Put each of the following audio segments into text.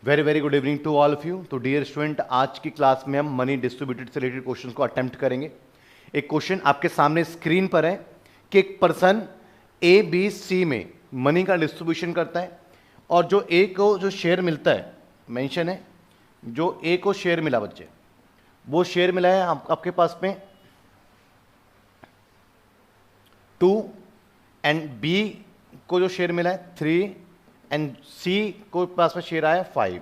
Very very good evening to all of you. तो dear student, आज की class में हम मनी डिस्ट्रीब्यूटेड से रिलेटेड क्वेश्चंस को अटेम्प्ट करेंगे। एक क्वेश्चन आपके सामने स्क्रीन पर है कि एक पर्सन ए बी सी में मनी का डिस्ट्रीब्यूशन करता है और जो ए को जो शेयर मिलता है, मेंशन है जो ए को शेयर मिला बच्चे, वो शेयर मिला है आपके पास में 2 एंड बी को जो शेयर मिला है 3 एंड सी को पास में शेयर आया 5।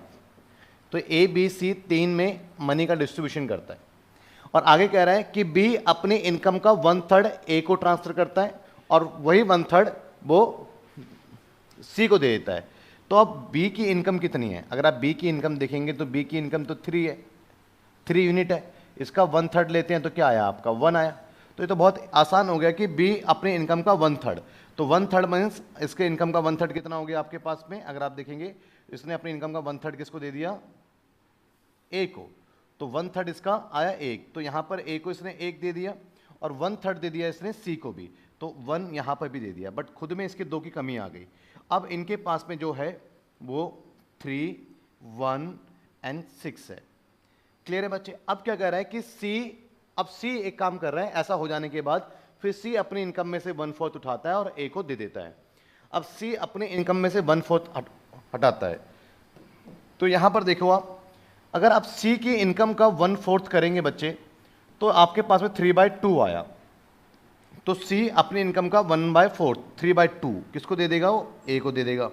तो ए बी सी 3 में मनी का डिस्ट्रीब्यूशन करता है और आगे कह रहा है कि बी अपनी इनकम का 1/3 ए को ट्रांसफर करता है और वही 1/3 वो सी को दे देता है। तो अब बी की इनकम कितनी है? अगर आप बी की इनकम देखेंगे तो बी की इनकम तो 3 है, 3 यूनिट है। इसका 1/3 लेते हैं तो क्या आया आपका 1 आया। तो ये तो बहुत आसान हो गया कि बी अपनी इनकम का 1/3, तो 1/3 मीन्स इसके इनकम का 1/3 कितना हो गया आपके पास में? अगर आप देखेंगे इसने अपनी इनकम का 1/3 किसको दे दिया? ए को। तो 1/3 इसका आया 1, तो यहां पर ए को इसने 1 दे दिया और 1/3 दे दिया इसने सी को भी, तो 1 यहां पर भी दे दिया, बट खुद में इसके 2 की कमी आ गई। अब इनके पास में जो है वो 3, 1 एंड 6 है। क्लियर है बच्चे? अब क्या कह रहा है कि अब सी एक काम कर रहा है, ऐसा हो जाने के बाद फिर सी अपनी इनकम में से 1/4 उठाता है और ए को दे देता है। अब सी अपनी इनकम में से 1/4 हटाता है, तो यहां पर देखो आप, अगर आप सी की इनकम का 1/4 करेंगे बच्चे तो आपके पास में 3/2 आया। तो सी अपनी इनकम का 1/4 3/2 किसको दे देगा? वो ए को दे देगा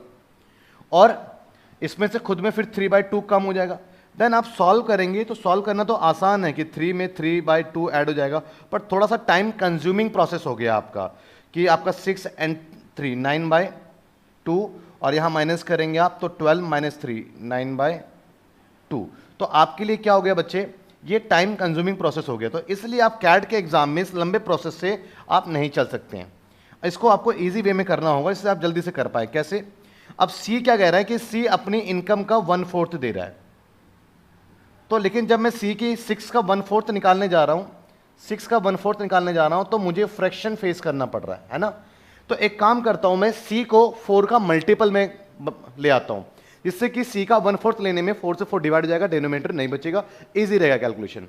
और इसमें से खुद में फिर 3/2 कम हो जाएगा। देन आप सॉल्व करेंगे तो सॉल्व करना तो आसान है कि 3 में 3/2 ऐड हो जाएगा, पर थोड़ा सा टाइम कंज्यूमिंग प्रोसेस हो गया आपका कि आपका 6 एंड 3 9/2 और यहां माइनस करेंगे आप तो 12 - 3 9/2। तो आपके लिए क्या हो गया बच्चे? ये टाइम कंज्यूमिंग प्रोसेस हो गया। तो इसलिए आप कैड के एग्जाम में इस लंबे प्रोसेस से आप नहीं चल सकते हैं। इसको आपको इजी वे में करना होगा, इससे आप जल्दी से कर पाए। कैसे? अब सी क्या कह रहा है कि सी अपनी इनकम का 1/4 दे रहा है, तो लेकिन जब मैं सी की 6 का 1/4 निकालने जा रहा हूं, 6 का 1/4 निकालने जा रहा हूं तो मुझे फ्रैक्शन फेस करना पड़ रहा है ना। तो एक काम करता हूं, मैं सी को 4 का मल्टीपल में ले आता हूं, जिससे कि सी का 1/4 लेने में 4 से 4 डिवाइड हो जाएगा, डिनोमिनेटर नहीं बचेगा, इजी रहेगा कैलकुलेशन।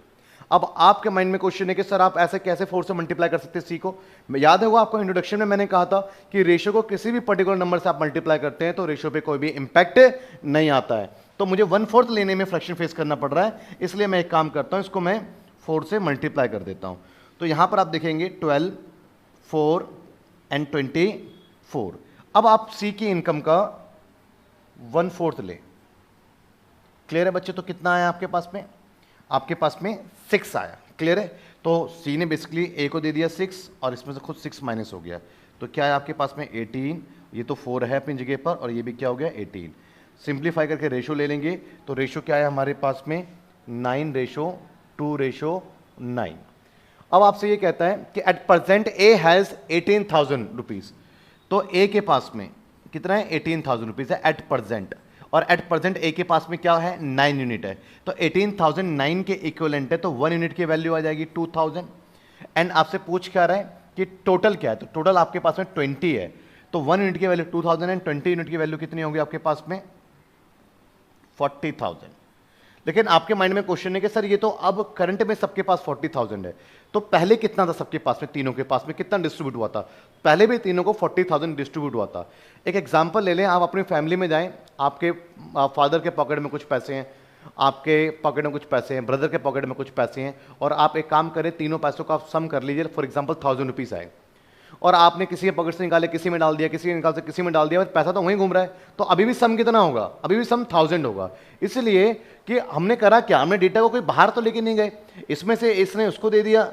अब आपके माइंड में क्वेश्चन है कि सर आप ऐसे कैसे 4 से मल्टीप्लाई कर सकते हैं सी को? याद होगा आपको इंट्रोडक्शन में मैंने कहा था कि रेशियो को किसी भी पर्टिकुलर नंबर से आप मल्टीप्लाई करते हैं तो रेशियो पे कोई भी इंपैक्ट नहीं आता है। तो मुझे 1/4 लेने में फ्रैक्शन फेस करना पड़ रहा है, इसलिए मैं एक काम करता हूं, इसको मैं 4 से मल्टीप्लाई कर देता हूं। तो यहां पर आप देखेंगे 12, 4 एंड 24। अब आप सी की इनकम का 1/4 ले। क्लियर है बच्चे? तो कितना आया आपके पास में? आपके पास में 6 आया। क्लियर है? तो सी ने बेसिकली ए को दे दिया 6 और इसमें से खुद 6 माइनस हो गया, तो क्या है आपके पास में 18। ये तो 4 है अपनी जगह पर और ये भी क्या हो गया 18। सिंप्लीफाई करके रेशो ले लेंगे तो रेशो क्या है हमारे पास में 9:2:9। अब आपसे ये कहता है कि at present A has 18,000 rupees. तो ए के पास में कितना है? 18,000 रुपीज है एट प्रेजेंट, और एट प्रेजेंट ए के पास में क्या है? 9 यूनिट है। तो 18,009 के इक्विवेलेंट है, तो 1 यूनिट की वैल्यू आ जाएगी 2,000। एंड आपसे पूछ क्या रहा है कि टोटल क्या है? तो टोटल आपके पास में 20 है, तो 1 यूनिट की वैल्यू 2,000 एंड 20 यूनिट की वैल्यू कितनी होगी आपके पास में? 40,000। लेकिन आपके माइंड में क्वेश्चन है कि सर ये तो अब करंट में सबके पास 40,000 है, तो पहले कितना था सबके पास में? तीनों के पास में कितना डिस्ट्रीब्यूट हुआ था? पहले भी तीनों को 40,000 डिस्ट्रीब्यूट हुआ था। एक एग्जांपल ले लें, आप अपनी फैमिली में जाएं, आपके फादर के पॉकेट में कुछ पैसे हैं, आपके पॉकेट में कुछ पैसे हैं, ब्रदर के पॉकेट में कुछ पैसे हैं, और आप एक काम करें, तीनों पैसों का आप सम कर लीजिए। फॉर एग्जाम्पल 1,000 रुपीज आए और आपने किसी के पॉकेट से निकाले, किसी में डाल दिया, किसी के निकाल से किसी में डाल दिया, पैसा तो वहीं घूम रहा है, तो अभी भी सम कितना होगा? अभी भी सम 1000 होगा। इसलिए कि हमने करा क्या? हमने डेटा को कोई बाहर तो लेके नहीं गए, इसमें से इसने उसको दे दिया,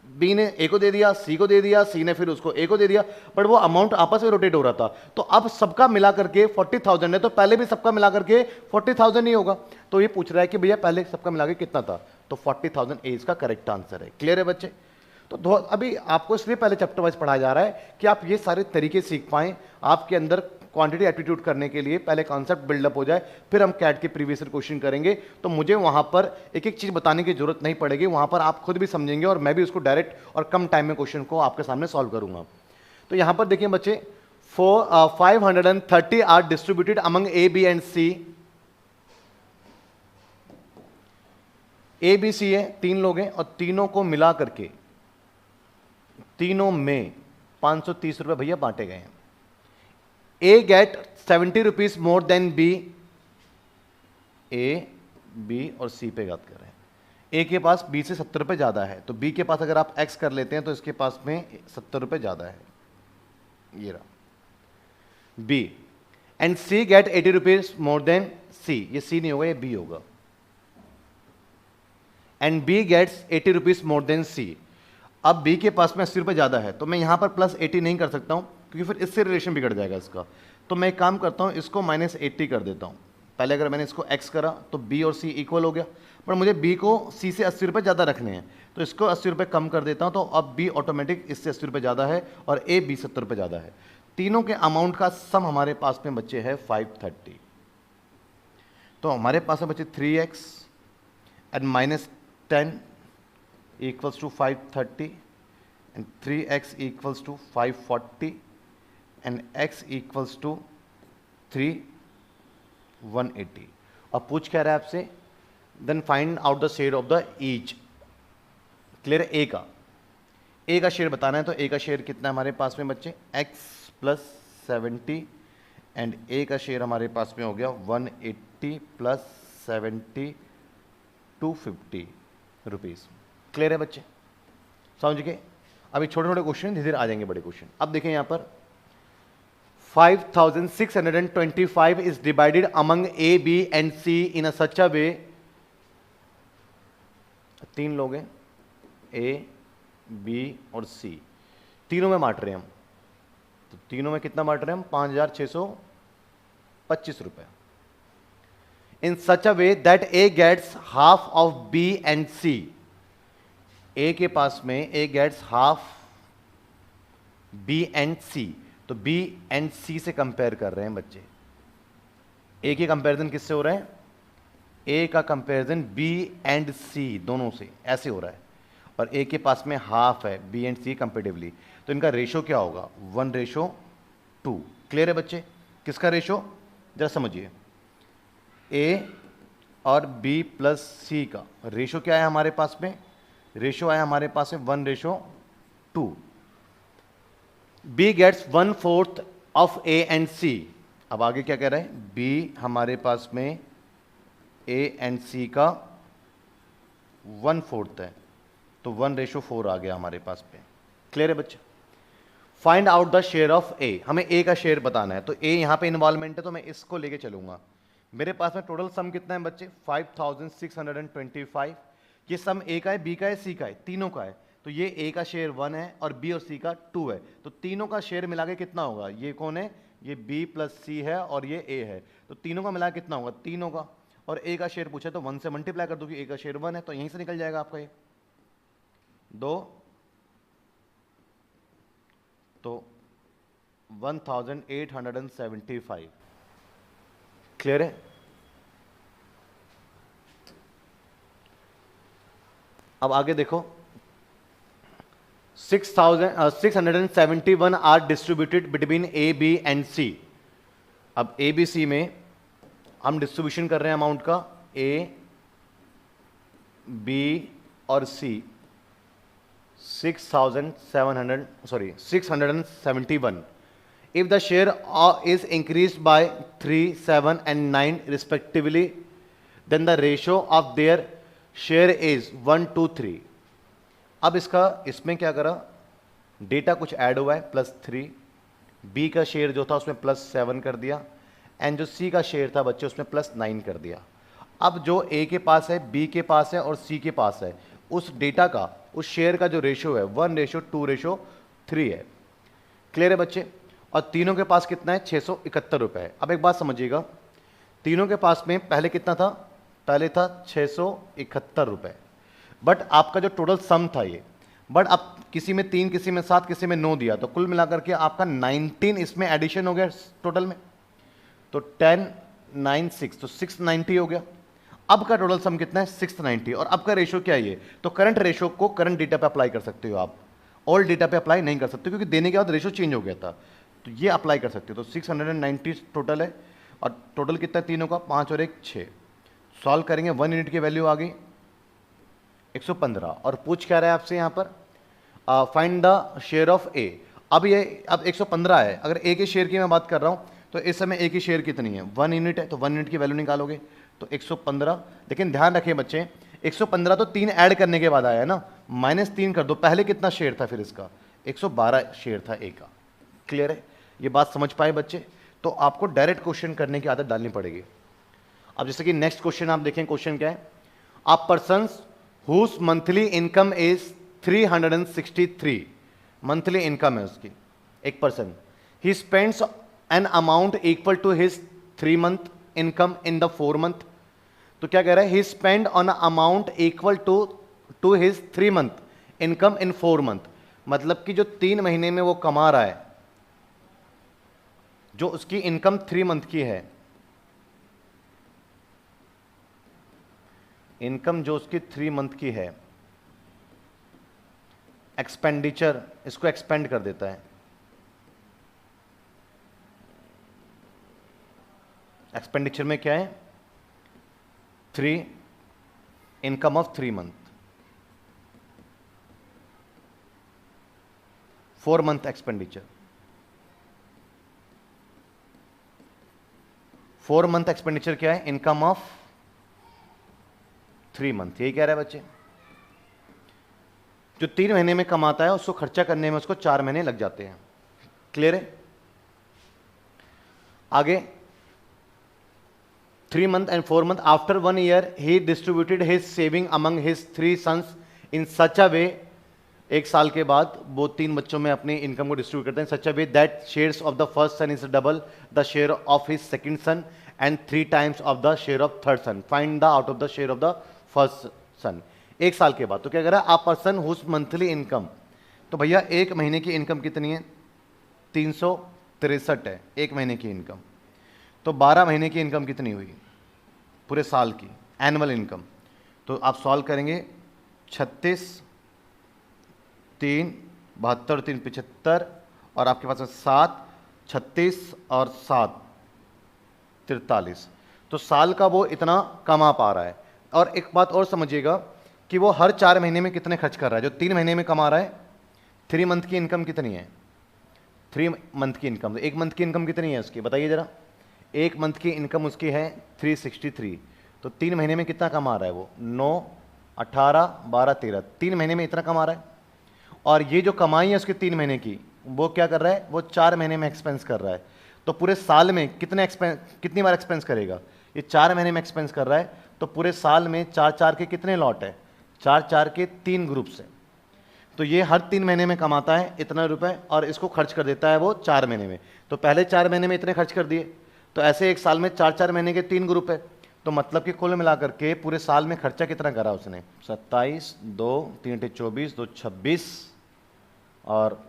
बी ने ए को दे दिया, सी को दे दिया, सी ने फिर उसको ए को दे दिया, बट वो अमाउंट आपस में रोटेट हो रहा था। तो अब सबका मिला करके 40,000 है, तो पहले भी सबका मिला करके 40,000 ही होगा। तो ये पूछ रहा है कि भैया पहले सबका मिला के कितना था? तो 40,000 ए इसका करेक्ट आंसर है। क्लियर है बच्चे? तो अभी आपको इसलिए पहले चैप्टर वाइज पढ़ाया जा रहा है कि आप ये सारे तरीके सीख पाएं, आपके अंदर क्वांटिटी एप्टीट्यूड करने के लिए पहले कॉन्सेप्ट बिल्डअप हो जाए, फिर हम कैट के प्रीवियस क्वेश्चन करेंगे। तो मुझे वहां पर एक एक चीज बताने की जरूरत नहीं पड़ेगी, वहां पर आप खुद भी समझेंगे और मैं भी उसको डायरेक्ट और कम टाइम में क्वेश्चन को आपके सामने सॉल्व करूंगा। तो यहां पर देखिए बच्चे, 530 are distributed among A B and C A B C है, 3 लोग हैं और तीनों को मिला करके तीनों में 530 रुपए भैया बांटे गए हैं। A get 70 rupees more than B, A B और सी पे बात कर रहे हैं। ए के पास बी से 70 रुपए ज्यादा है, तो बी के पास अगर आप एक्स कर लेते हैं तो इसके पास में 70 रुपए ज्यादा है, ये रहा B. And C get 80 rupees more than C, ये सी नहीं होगा ये बी होगा। And B gets 80 rupees more than C. अब बी के पास में 80 रुपए ज्यादा है, तो मैं यहां पर प्लस 80 नहीं कर सकता हूं क्योंकि फिर इससे रिलेशन बिगड़ जाएगा इसका। तो मैं एक काम करता हूं, इसको माइनस 80 कर देता हूं। पहले अगर मैंने इसको x करा तो b और c इक्वल हो गया, पर मुझे b को c से 80 रुपए ज़्यादा रखने हैं, तो इसको 80 रुपए कम कर देता हूं, तो अब b ऑटोमेटिक इससे 80 रुपए ज़्यादा है और a b 70 रुपए ज़्यादा है। तीनों के अमाउंट का सम हमारे पास में बच्चे है 530। तो हमारे पास में बच्चे 3x and minus 10 equals to 530 and 3x equals to 540 and x equals to 180। अब पूछ क्या रहा है आपसे, then find out the share of the each. Clear है? ए का शेयर बताना है, तो ए का शेयर कितना है हमारे पास में बच्चे, x प्लस 70 एंड ए का शेयर हमारे पास में हो गया 180 प्लस 70 250 रुपीज़। क्लियर है बच्चे? समझ गए? अभी छोटे छोटे क्वेश्चन धीरे धीरे आ जाएंगे बड़े क्वेश्चन। अब देखें यहाँ पर 5625 is divided among A, B and C in a such a way, 3 लोग हैं A, B और C, तीनों में बांट रहे हैं हम। तो तीनों में कितना बांट रहे हैं हम, 5625 रुपए। In such a way that A gets half of B and C, A के पास में A gets half B and C, तो B एंड C से कंपेयर कर रहे हैं बच्चे। A की कंपेरिजन किससे हो रहा है, A का कंपेरिजन B एंड C दोनों से ऐसे हो रहा है, और A के पास में हाफ है B एंड C कंपेरेटिवली, तो इनका रेशो क्या होगा, 1:2। क्लियर है बच्चे? किसका रेशो, जरा समझिए, A और B प्लस C का रेशो क्या है हमारे पास में, रेशो आया हमारे पास में 1:2। B gets 1/4 of A and C। अब आगे क्या कह रहा है, B हमारे पास में A एंड C का 1/4 है, तो 1:4 आ गया हमारे पास पे। क्लियर है बच्चे? Find out the share of A, हमें A का शेयर बताना है, तो A यहां पे इन्वॉल्वमेंट है, तो मैं इसको लेके चलूंगा। मेरे पास में टोटल सम कितना है बच्चे, 5625। ये सम A का है, B का है, C का है, तीनों का है, तो ये A का शेयर 1 है और B और C का 2 है, तो तीनों का शेयर मिला के कितना होगा, ये कौन है, ये B प्लस C है और ये A है, तो तीनों का मिला के कितना होगा, तीनों का। और A का शेयर पूछा तो 1 से मल्टीप्लाई कर दो, कि A का शेयर 1 है, तो यहीं से निकल जाएगा आपका ये 2, तो 1875। क्लियर है? अब आगे देखो, 671 are distributed between A, B and C. अब ए, बी, सी में हम डिस्ट्रीब्यूशन कर रहे हैं अमाउंट का, ए, बी और सी 671। If the share is increased by 3, 7 and 9 respectively, then the ratio of their share is 1:3। अब इसमें क्या करा, डेटा कुछ ऐड हुआ है +3, बी का शेयर जो था उसमें +7 कर दिया, एंड जो सी का शेयर था बच्चे उसमें +9 कर दिया। अब जो ए के पास है, बी के पास है और सी के पास है, उस डेटा का, उस शेयर का जो रेशो है 1:2:3 है। क्लियर है बच्चे? और तीनों के पास कितना है, 671 रुपए है। अब एक बात समझिएगा, तीनों के पास में पहले कितना था, पहले था 671 रुपए, बट आपका जो टोटल सम था ये, बट अब किसी में 3, किसी में 7, किसी में 9 दिया, तो कुल मिलाकर के आपका 19 इसमें एडिशन हो गया टोटल में, तो 10, 9, 6, तो 690 हो गया। अब का टोटल सम कितना है, 690, और अब का रेशो क्या है ये, तो करंट रेशो को करंट डेटा पे अप्लाई कर सकते हो आप, ओल्ड डेटा पे अप्लाई नहीं कर सकते क्योंकि देने के बाद रेशो चेंज हो गया था, तो ये अप्लाई कर सकते हो। तो 690 टोटल है, और टोटल कितना है तीनों का, 5 और 1 6। सॉल्व करेंगे 1 यूनिट की वैल्यू आ गई 115। और पूछ क्या रहा है आपसे यहाँ पर, फाइंड द शेयर ऑफ ए। अब 115 है, अगर ए के शेयर की मैं बात कर रहा हूँ तो इस समय ए की शेयर कितनी है, 1 यूनिट है, तो 1 यूनिट की वैल्यू निकालोगे तो 115। लेकिन ध्यान रखें बच्चे, 115 तो 3 ऐड करने के बाद आया है ना, -3 कर दो, पहले कितना शेयर था फिर इसका, 112 शेयर था ए का। क्लियर है, ये बात समझ पाए बच्चे? तो आपको डायरेक्ट क्वेश्चन करने की आदत डालनी पड़ेगी। अब जैसे कि नेक्स्ट क्वेश्चन आप देखें, क्वेश्चन क्या है, a person whose monthly income is 363, monthly income है उसकी, एक person, he spends an amount equal to his 3 month income in the 4 month. तो क्या कह रहा है, he spend on amount equal to his 3 month income in 4 month. मतलब कि जो 3 महीने में वो कमा रहा है, जो उसकी इनकम 3 मंथ की है, इनकम जो उसकी 3 मंथ की है, एक्सपेंडिचर इसको एक्सपेंड कर देता है, एक्सपेंडिचर में क्या है, 3 income of 3 month, 4 month expenditure, 4 month expenditure क्या है, इनकम ऑफ 3 मंथ। यही कह रहा है बच्चे, जो 3 महीने में कमाता है उसको खर्चा करने में उसको 4 महीने लग जाते हैं। क्लियर है? आगे 3 month and 4 month, after 1 year he distributed his saving among his 3 sons in such a way, 1 साल के बाद वो 3 बच्चों में अपनी इनकम को डिस्ट्रीब्यूट करते हैं, such a way that shares of the first son is double the share of his second son and 3 times of the share of third son. Find the out of the share of the first son. 1 साल के बाद तो क्या कह रहा है, आप person whose monthly income, तो भैया 1 महीने की इनकम कितनी है, 363 है 1 महीने की इनकम। तो 12 महीने की इनकम कितनी हुई पूरे साल की, एनुअल इनकम। तो आप सॉल्व करेंगे, 36 3 72 3 75 और आपके पास 7 36 और 7 43। तो साल का वो इतना कमा पा रहा है। और एक बात और समझिएगा कि वो हर 4 महीने में कितने खर्च कर रहा है। जो 3 महीने में कमा रहा है, 3 मंथ की इनकम कितनी है, 3 मंथ की इनकम, तो 1 मंथ की इनकम कितनी है उसकी बताइए जरा। 1 मंथ की इनकम उसकी है 363, तो 3 महीने में कितना कमा रहा है वो, 9 18 12 13, 3 महीने में इतना कमा रहा है। और ये जो कमाई है उसके 3 महीने की, वो क्या कर रहा है, वो 4 महीने में एक्सपेंस कर रहा है। तो पूरे साल में कितनी बार एक्सपेंस करेगा, ये 4 महीने में एक्सपेंस कर रहा है, तो पूरे साल में 4 के कितने लॉट है, 4 के 3 ग्रुप्स है। तो ये हर 3 महीने में कमाता है इतना रुपए और इसको खर्च कर देता है वो 4 महीने में। तो पहले 4 महीने में इतने खर्च कर दिए, तो ऐसे 1 साल में 4 महीने के 3 ग्रुप है। तो मतलब कि कुल मिलाकर के पूरे साल में खर्चा कितना करा उसने, 27 2 3 24 2 26 और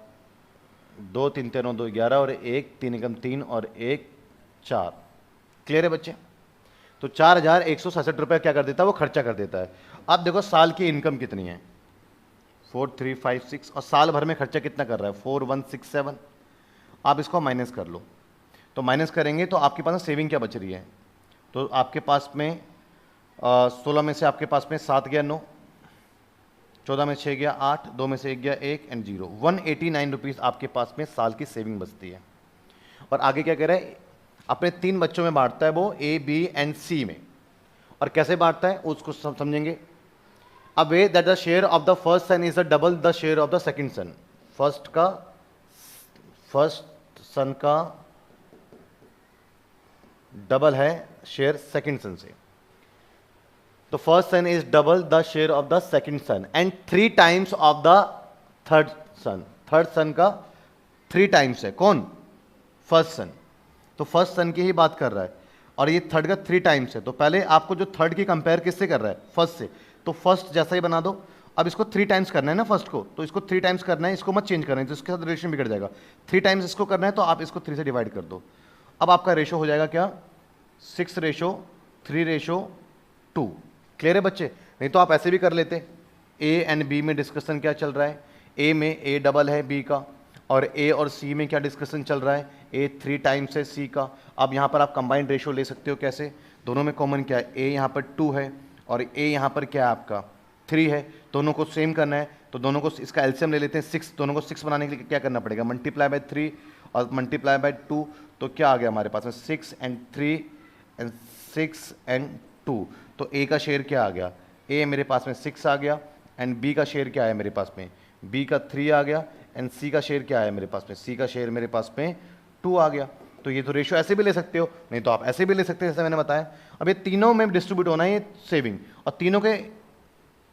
2 3 13 2 11 और 1 3 एकम 3 और 1 4। क्लियर है बच्चे? तो 4167 रुपये क्या कर देता है वो खर्चा कर देता है। अब देखो साल की इनकम कितनी है, 4356 और साल भर में खर्चा कितना कर रहा है, 4167। आप इसको माइनस कर लो, तो माइनस करेंगे तो आपके पास सेविंग क्या बच रही है, तो आपके पास में 16 में से आपके पास में 7 गया 9, 14 में 6 गया 8, 2 में से 1 गया 1 एंड 0, 189 रुपीज़ आपके पास में साल की सेविंग बचती है। और आगे क्या कह रहा है, अपने 3 बच्चों में बांटता है वो A B एंड C में। और कैसे बांटता है उसको समझेंगे। A way that the share of the first son is double the share of the second son. First son का डबल है शेयर सेकंड सन से, तो first son is double the share of the second son and 3 times of the third son. Third son का 3 times है कौन, first सन। तो first सन की ही बात कर रहा है और ये थर्ड का 3 टाइम्स है। तो पहले आपको जो थर्ड की कंपेयर किससे कर रहा है, फर्स्ट से, तो फर्स्ट जैसा ही बना दो। अब इसको 3 टाइम्स करना है ना फर्स्ट को, तो इसको 3 टाइम्स करना है, इसको मत चेंज करना है, तो इसके साथ रेशियो बिगड़ जाएगा। 3 टाइम्स इसको करना है तो आप इसको 3 से डिवाइड कर दो। अब आपका रेशो हो जाएगा क्या, 6:3:2। क्लियर है बच्चे? नहीं तो आप ऐसे भी कर लेते, ए एंड बी में डिस्कशन क्या चल रहा है, ए में ए डबल है बी का, और ए और सी में क्या डिस्कशन चल रहा है, ए 3 टाइम्स है सी का। अब यहाँ पर आप कंबाइंड रेशो ले सकते हो, कैसे, दोनों में कॉमन क्या है, ए यहाँ पर 2 है और ए यहाँ पर क्या है आपका 3 है, दोनों को सेम करना है तो दोनों को इसका एलसीएम ले लेते हैं 6, दोनों को 6 बनाने के लिए क्या करना पड़ेगा, मल्टीप्लाई बाय 3 और मल्टीप्लाई बाय 2, तो क्या आ गया हमारे पास में 6 एंड 3 एंड 6 एंड 2, तो ए का शेयर क्या आ गया, ए मेरे पास में 6 आ गया एंड बी का शेयर क्या है मेरे पास में, बी का 3 आ गया एंड सी का शेयर क्या है मेरे पास में, सी का शेयर मेरे पास में 2 आ गया। तो ये तो रेशियो ऐसे भी ले सकते हो, नहीं तो आप ऐसे भी ले सकते हैं जैसे मैंने बताया। अब ये तीनों में डिस्ट्रीब्यूट होना है ये सेविंग, और तीनों के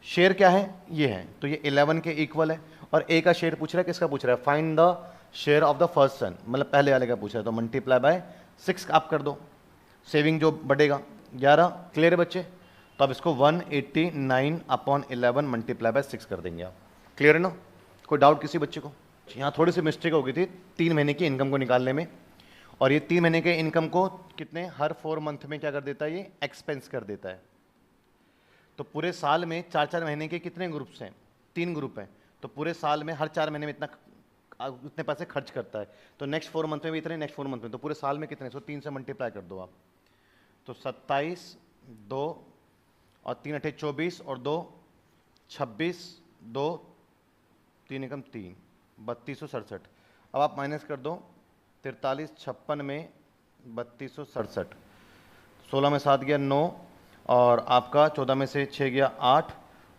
शेयर क्या है, ये है, तो ये 11 के इक्वल है। और ए का शेयर पूछ रहा है, किसका पूछ रहा है, find the share of the first son, मतलब पहले वाले का पूछ रहा है, तो मल्टीप्लाई बाय 6 आप कर दो, सेविंग जो बढ़ेगा 11। क्लियर है बच्चे, तो अब इसको 189/11 मल्टीप्लाई बाय 6 कर देंगे आप। क्लियर है ना, कोई डाउट किसी बच्चे को? यहाँ थोड़ी सी मिस्टेक हो गई थी 3 महीने की इनकम को निकालने में, और ये 3 महीने के इनकम को कितने हर 4 मंथ में क्या कर देता है, ये एक्सपेंस कर देता है। तो पूरे साल में 4-4 महीने के कितने ग्रुप्स हैं, 3 ग्रुप हैं, तो पूरे साल में हर 4 महीने में इतने पैसे खर्च करता है, तो नेक्स्ट 4 मंथ में भी इतने, नेक्स्ट 4 मंथ में, तो पूरे साल में कितने, 3 से मल्टीप्लाई कर दो आप, तो 27, 2 और 3 8 24 और 2 26, 2 3 एकम 3 3267। अब आप माइनस कर दो, 43 56 में 3267, 16 में 7 गया 9 और आपका 14 में से 6 गया 8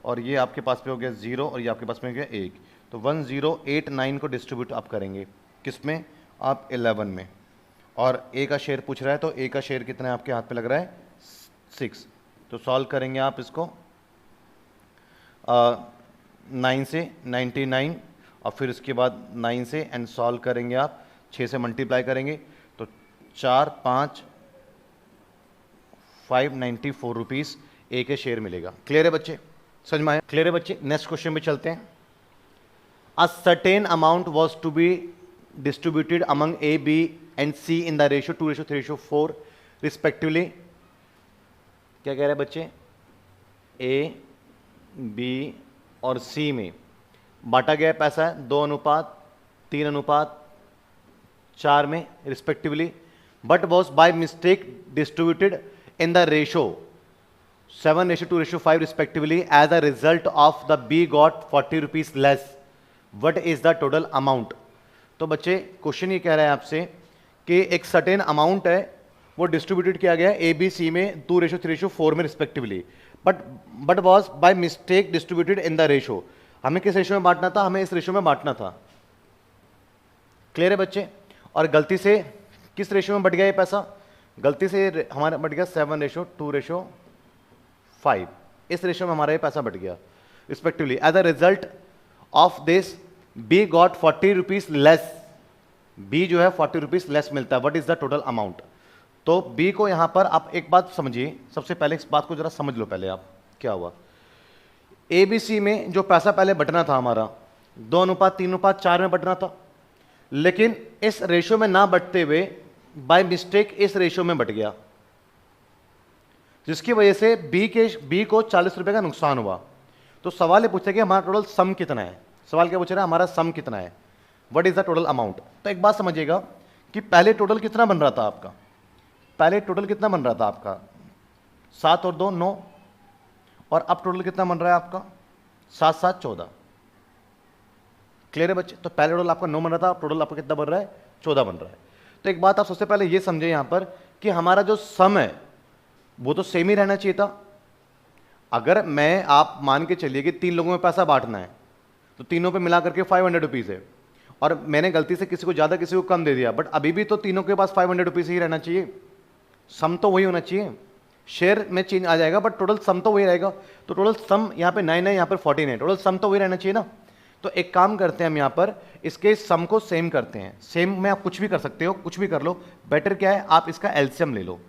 और ये आपके पास पे हो गया 0 और ये आपके पास में हो गया 1, तो 1089 को डिस्ट्रीब्यूट आप करेंगे किस में, आप 11 में। और ए का शेयर पूछ रहा है, तो ए का शेयर कितना है आपके हाथ पे लग रहा है 6, तो सॉल्व करेंगे आप इसको 9 से 99 और फिर उसके बाद 9 से एंड सॉल्व करेंगे आप 6 से मल्टीप्लाई करेंगे, तो 4 5 594 रुपीज़ ए के शेयर मिलेगा। क्लियर है बच्चे, समझ में आया? क्लियर है बच्चे, नेक्स्ट क्वेश्चन पे चलते हैं। A certain amount was to be distributed among A B and C in the ratio 2:3:4 respectively. क्या कह रहे हैं बच्चे, ए बी और सी में बांटा गया पैसा है 2:3:4 में respectively, but was by mistake distributed in the ratio 7:2:5 respectively. As a result of the B got 40 rupees less. What is the total amount? तो बच्चे क्वेश्चन ये कह रहा है आपसे कि एक सर्टेन अमाउंट है वो डिस्ट्रीब्यूटेड किया गया ए बी सी में 2:3:4 में respectively, but was by mistake distributed in the ratio. हमें किस रेशो में बांटना था, हमें इस रेशो में बांटना था। क्लियर है बच्चे, और गलती से किस रेशो में बढ़ गया ये पैसा, गलती से हमारा बढ़ गया 7:2:5, इस रेशो में हमारा ये पैसा बढ़ गया respectively. As a result of this B got 40 rupees less, B जो है 40 रुपीज लेस मिलता है। What is the total amount? तो बी को यहां पर आप एक बात समझिए, सबसे पहले इस बात को जरा समझ लो पहले आप, क्या हुआ ए बी सी में जो पैसा पहले बटना था हमारा 2:3:4 में बटना था, लेकिन इस रेशो में ना बटते हुए बाय मिस्टेक इस रेशो में बट गया, जिसकी वजह से बी को 40 रुपए का नुकसान हुआ। तो सवाल ये पूछा कि हमारा टोटल सम कितना है, सवाल क्या पूछ रहा है, हमारा सम कितना है, what is the total amount. तो एक बात समझिएगा कि पहले टोटल कितना बन रहा था आपका, पहले टोटल कितना बन रहा था आपका 7 और 2 9, और अब टोटल कितना बन रहा है आपका 7 7 14। क्लियर है बच्चे, तो पहले टोटल आपका 9 बन रहा था, टोटल आपका कितना बन रहा है 14 बन रहा है। तो एक बात आप सबसे पहले ये समझे यहां पर कि हमारा जो सम है वो तो सेम ही रहना चाहिए था। अगर मैं आप मान के चलिए कि 3 लोगों में पैसा बांटना है तो तीनों पे मिला करके 500 रुपीज़ है, और मैंने गलती से किसी को ज़्यादा किसी को कम दे दिया, बट अभी भी तो तीनों के पास 500 रुपीज़ ही रहना चाहिए, सम तो वही होना चाहिए। शेयर में चेंज आ जाएगा बट टोटल सम तो वही रहेगा। तो टोटल सम यहाँ पे 9 है, यहाँ पर 14 है, टोटल सम तो वही रहना चाहिए ना। तो एक काम करते हैं हम यहाँ पर इसके सम को सेम करते हैं। सेम में आप कुछ भी कर सकते हो, कुछ भी कर लो, बेटर क्या है आप इसका एलसीएम ले लो।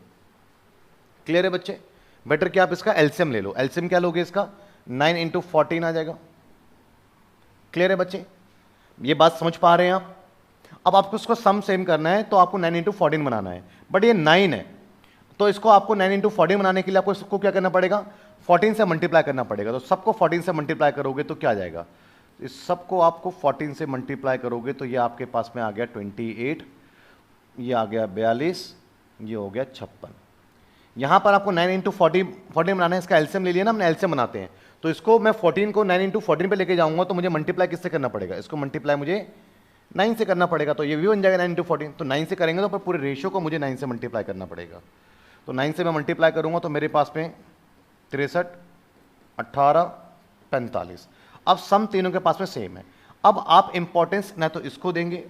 क्लियर है बच्चे, बेटर क्या आप इसका एलसीएम ले लो। एलसीएम क्या लोगे इसका 9 × 14 आ जाएगा। क्लियर है बच्चे, ये बात समझ पा रहे हैं आप। अब आपको इसको सम सेम करना है तो आपको 9 × 14 बनाना है, बट ये 9 है तो इसको आपको 9 × 14 बनाने के लिए आपको इसको क्या करना पड़ेगा 14 से मल्टीप्लाई करना पड़ेगा। तो सबको 14 से मल्टीप्लाई करोगे तो क्या आ जाएगा, इस सबको आपको 14 से मल्टीप्लाई करोगे तो ये आपके पास में आ गया 28, ये आ गया 42, ये हो गया 56। यहाँ पर आपको 9 × 40 बनाना है, इसका एलसीएम ले लिया ना हमने, एलसीएम बनाते हैं। तो इसको मैं 14 को 9 इंटू 14 पे लेके जाऊंगा तो मुझे मल्टीप्लाई किससे करना पड़ेगा, इसको मल्टीप्लाई मुझे 9 से करना पड़ेगा, तो ये भी बन जाएगा 9 इंटू 14। तो 9 से करेंगे तो पर पूरे रेशियो को मुझे 9 से मल्टीप्लाई करना पड़ेगा। तो 9 से मैं मल्टीप्लाई करूंगा तो मेरे पास में 63, 18, 45। अब सम तीनों के पास में सेम है। अब आप इंपॉर्टेंस ना तो इसको देंगे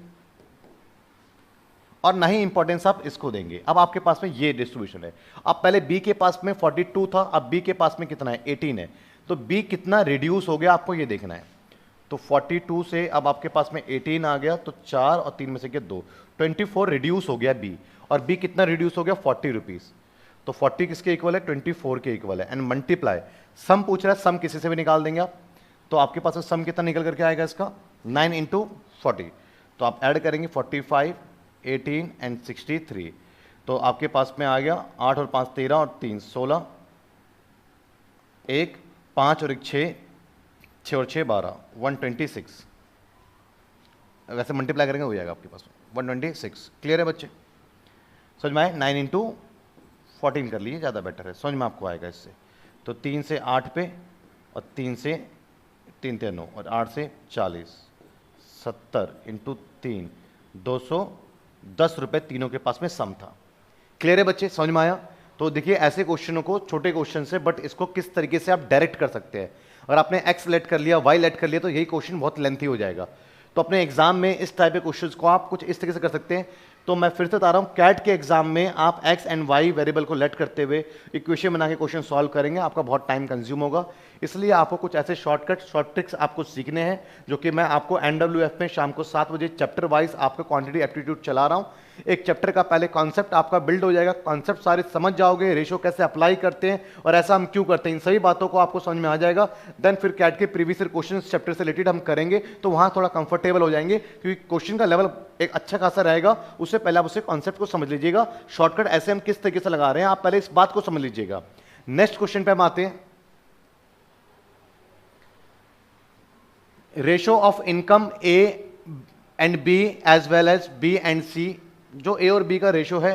और ना ही इंपॉर्टेंस आप इसको देंगे। अब आपके पास में ये डिस्ट्रीब्यूशन है। अब पहले बी के पास में 42 था, अब बी के पास में कितना है, 18 है। तो बी कितना रिड्यूस हो गया आपको ये देखना है। तो 42 से अब आपके पास में 18 आ गया, तो 4 और 3 में से क्या 2, 24 रिड्यूस हो गया बी। और बी कितना रिड्यूस हो गया, 40 रुपीज। तो 40 किसके इक्वल है, 24 के इक्वल है। एंड मल्टीप्लाई, सम पूछ रहा है, सम किसी से भी निकाल देंगे आप। तो आपके पास में सम कितना निकल करके आएगा इसका, 9 इंटू 40। तो आप ऐड करेंगे 45, 18 एंड 63। तो आपके पास में आ गया 8 और 5 13 और 3 16, 1 5 और 1 6, 6 और 6 12, 126। वैसे मल्टीप्लाई करेंगे हो जाएगा आपके पास 126। क्लियर है बच्चे, समझ में आए। 9 इंटू 14 कर लीजिए, ज़्यादा बेटर है, समझ में आपको आएगा इससे। तो 3 से 8 पे और 3 से 3 3 9 और 8 से 40, 70 इंटू 3, 210 रुपये तीनों के पास में सम था। क्लियर है बच्चे, समझ में आया। तो देखिए ऐसे क्वेश्चनों को, छोटे क्वेश्चन से, बट इसको किस तरीके से आप डायरेक्ट कर सकते हैं। अगर आपने एक्स लेट कर लिया, वाई लेट कर लिया, तो यही क्वेश्चन बहुत लेंथी हो जाएगा। तो अपने एग्जाम में इस टाइप के क्वेश्चंस को आप कुछ इस तरीके से कर सकते हैं। तो मैं फिर से बता रहा हूं, कैट के एग्जाम में आप एक्स एंड वाई वेरिएबल को लेट करते हुए इक्वेशन बना के क्वेश्चन सॉल्व करेंगे, आपका बहुत टाइम कंज्यूम होगा। इसलिए आपको कुछ ऐसे शॉर्ट ट्रिक्स आपको सीखने हैं, जो कि मैं आपको NWF में शाम को 7 बजे चैप्टर वाइज आपका क्वांटिटी एप्टीट्यूड चला रहा हूं। एक चैप्टर का पहले कॉन्सेप्ट आपका बिल्ड हो जाएगा, कॉन्सेप्ट सारे समझ जाओगे, रेशो कैसे अप्लाई करते हैं और ऐसा हम क्यों करते हैं, इन सभी बातों को आपको समझ में आ जाएगा। देन फिर कैट के प्रीवियस ईयर क्वेश्चन चैप्टर से रिलेटेड हम करेंगे, तो वहां थोड़ा कंफर्टेबल हो जाएंगे, क्योंकि क्वेश्चन का लेवल एक अच्छा खासा रहेगा। उससे पहले आप उसे कॉन्सेप्ट को समझ लीजिएगा, शॉर्टकट ऐसे हम किस तरीके से लगा रहे हैं, आप पहले इस बात को समझ लीजिएगा। नेक्स्ट क्वेश्चन पे हम आते हैं, ratio of income A and B as well as B and C. जो ए और बी का रेशो है,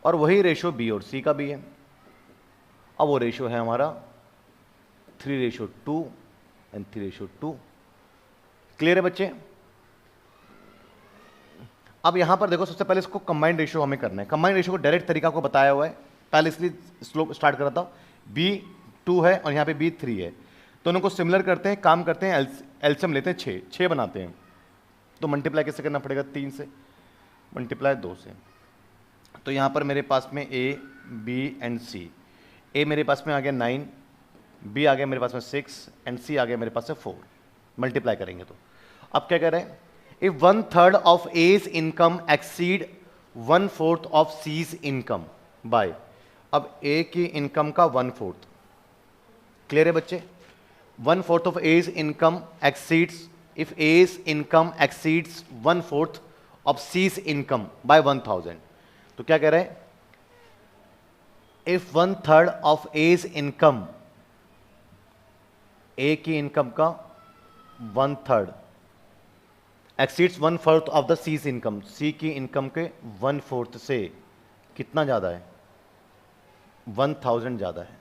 और वही रेशो बी और सी का भी है। अब वो रेशो है हमारा 3:2 एंड 3:2। क्लियर है बच्चे। अब यहां पर देखो, सबसे पहले इसको कंबाइंड रेशो हमें करना है। कंबाइंड रेशो को डायरेक्ट तरीका को बताया हुआ है, पहले इसलिए स्लो स्टार्ट करा था। बी 2 है और यहां पे बी 3 है, दोनों को सिमिलर करते हैं, काम करते हैं, एलसीएम लेते हैं, 6 बनाते हैं। तो मल्टीप्लाई कैसे करना पड़ेगा, 3 से मल्टीप्लाई 2 से। तो यहां पर मेरे पास में ए बी एंड सी, ए मेरे पास में आ गया 9, बी आ गया मेरे पास में 6 एंड सी आ गया मेरे पास में 4। मल्टीप्लाई करेंगे तो अब क्या कह रहे हैं, if 1/3 of A's income exceed 1/4 of C's income by. अब ए की इनकम का 1/4। क्लियर है बच्चे, 1/4 of A's income exceeds, if A's income exceeds 1/4 of C's income by 1000। तो क्या कह रहे हैं, if 1/3 of A's income, A की इनकम का 1/3 exceeds 1/4 of the C's income, C की इनकम के 1/4 से कितना ज्यादा है, 1000 ज्यादा है।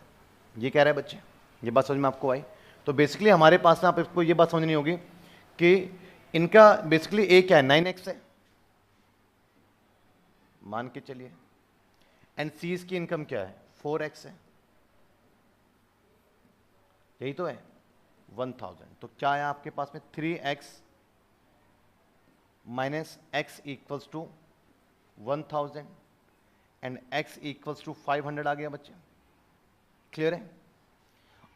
ये कह रहा है बच्चे, ये बात समझ में आपको आई। तो बेसिकली हमारे पास ना, आप इसको ये बात समझनी होगी कि इनका बेसिकली ए क्या है, 9x है मान के चलिए, एंड सीज की इनकम क्या है, 4x है, यही तो है 1000। तो क्या है आपके पास में, 3x minus x equals to 1000 and x equals to 500 आ गया बच्चे। क्लियर है।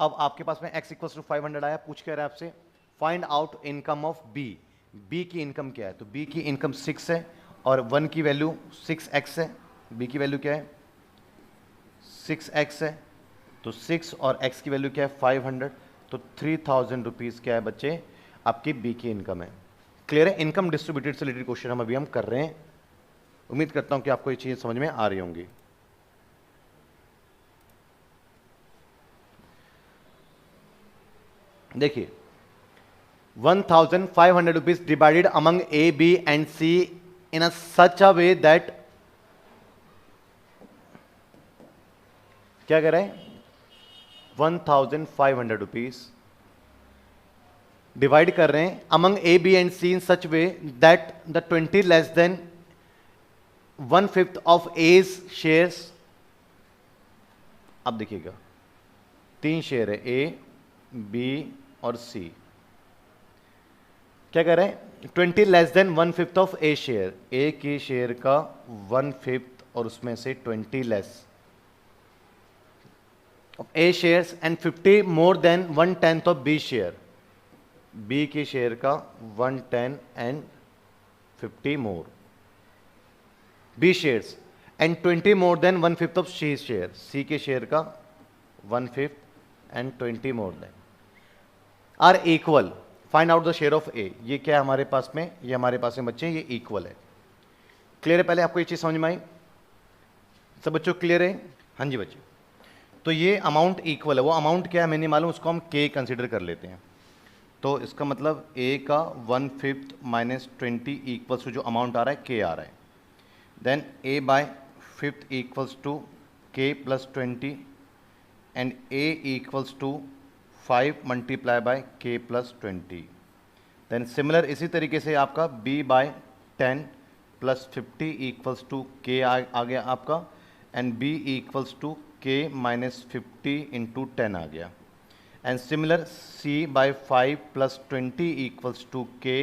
अब आपके पास में x इक्वल्स टू 500 आया, पूछ कह रहा है आपसे find out income of b। b की इनकम क्या है, तो b की इनकम 6 है और 1 की वैल्यू 6x है। b की वैल्यू क्या है, 6x है, तो 6 और x की वैल्यू क्या है, 500। तो 3000 रुपीज क्या है बच्चे, आपकी b की इनकम है। क्लियर है। इनकम डिस्ट्रीब्यूटेड से रिलेटेड क्वेश्चन हम अभी हम कर रहे हैं। उम्मीद करता हूं कि आपको ये चीजें समझ में आ रही होंगी। देखिए 1500 rupees divided among A B and C in a such a way that क्या कह रहा है 1500 रुपीज, डिवाइड कर रहे हैं among A B and C in such way that the 20 less than 1/5 of A's shares. अब देखिएगा 3 शेयर है ए बी और सी, क्या कह रहे हैं 20 less than 1/5 of A share, A की शेयर का 1/5 और उसमें से 20 less of A shares and 50 more than 1/10 of B share, B की शेयर का 1/10 and 50 more B shares and 20 more than 1/5 of C share, C के शेयर का 1/5 and 20 more than are equal, find out the share of A. ये क्या है हमारे पास में, ये हमारे पास में बच्चे ये इक्वल है। क्लियर है, पहले आपको ये चीज समझ में आई? सब बच्चों क्लियर है? हाँ जी बच्चे। तो ये अमाउंट इक्वल है, वो अमाउंट क्या है हमें नहीं मालूम, उसको हम के कंसिडर कर लेते हैं। तो इसका मतलब ए का 1/5 माइनस 20 इक्वल्स टू जो अमाउंट आ रहा है के आ रहा है, then A by 5 equals to k plus 20 and A equals to 5 multiply by k plus 20। Then similar इसी तरीके से आपका b by 10 plus 50 equals to k आ गया आपका, and b equals to k minus 50 into 10 आ गया, and similar c by 5 plus 20 equals to k,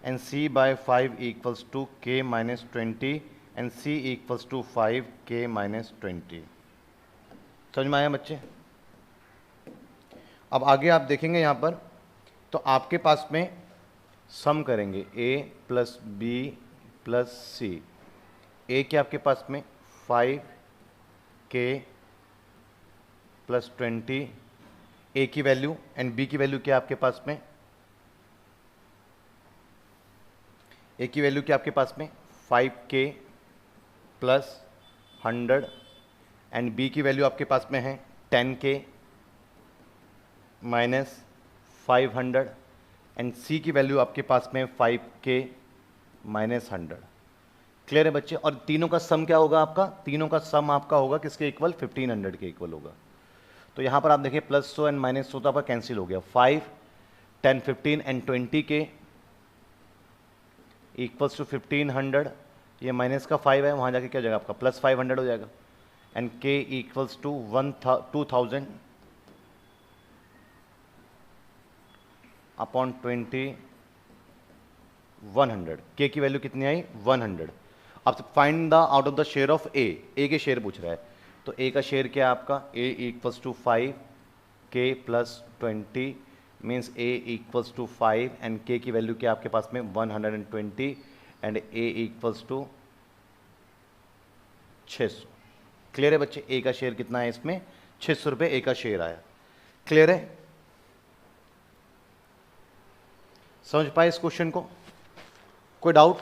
and c by 5 equals to k minus 20 and c equals to 5 k minus 20। समझ में आया बच्चे? अब आगे आप देखेंगे यहाँ पर, तो आपके पास में सम करेंगे a प्लस बी प्लस सी, ए के आपके पास में 5k प्लस 20 ए की वैल्यू, एंड बी की वैल्यू क्या आपके पास में, ए की वैल्यू क्या आपके पास में 5k प्लस 100 एंड बी की वैल्यू आपके पास में है 10k माइनस 500 एंड सी की वैल्यू आपके पास में 5k माइनस 100। क्लियर है बच्चे? और तीनों का सम क्या होगा आपका, तीनों का सम आपका होगा किसके इक्वल, 1500 के इक्वल होगा। तो यहाँ पर आप देखिए प्लस 100 एंड माइनस 100 तो आपका कैंसिल हो गया, 5 10 15 एंड 20k इक्वल्स टू 1500, ये माइनस का 5 है, वहाँ जाके क्या हो जाएगा आपका प्लस 500 हो जाएगा, and k equals to 2000 upon 20 100, k की वैल्यू कितनी आई 100। अब find the out of the share of A, A के शेयर पूछ रहा है, तो ए का शेयर क्या है आपका, A equals to 5k plus 20 means A equals to 5 and k की वैल्यू क्या आपके पास में 120 and A equals to 600। Clear है बच्चे? ए का शेयर कितना है इसमें 600 रुपये ए का शेयर आया। क्लियर है? समझ पाए इस क्वेश्चन को? कोई डाउट?